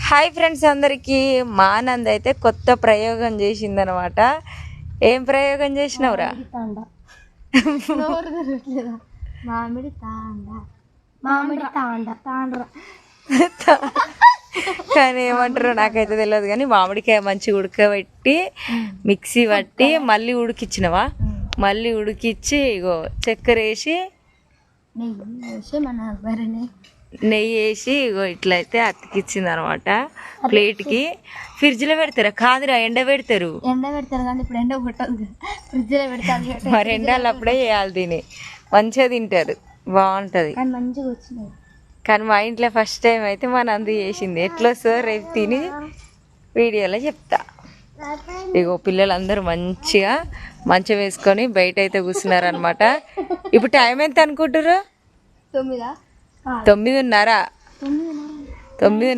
Hi friends అందరికీ. మా నంద అయితే కొత్త ప్రయోగం చేసిందనమాట. ఏం ప్రయోగం చేసినవురా? కానీ ఏమంటారో నాకైతే తెలియదు. కానీ మామిడికాయ మంచిగా ఉడకబెట్టి మిక్సీ పట్టి మళ్ళీ ఉడికిచ్చినవా? మళ్ళీ ఉడికిచ్చి ఇగో చక్కెర వేసి నెయ్యి వేసి ఇగో ఇట్లయితే అతికిచ్చింది అనమాట ప్లేట్కి. ఫ్రిడ్జ్లో పెడతారా? కాదురా, ఎండ పెడతారు. కానీ ఇప్పుడు ఎండ కొట్టదు, ఫ్రిడ్జ్లో పెడతారు. మరి ఎండాలు అప్పుడే చేయాలి, తిని మంచిగా తింటారు, బాగుంటుంది. మంచిగా వచ్చినాయి. కానీ మా ఇంట్లో ఫస్ట్ టైం అయితే మా నంది చేసింది. ఎట్లా వస్తుందో రేపు తిని వీడియోలో చెప్తా. ఇగో పిల్లలందరూ మంచిగా మంచం వేసుకొని బయట అయితే కూర్చున్నారు అనమాట. ఇప్పుడు టైం ఎంత అనుకుంటారు? 9:30. 9:30.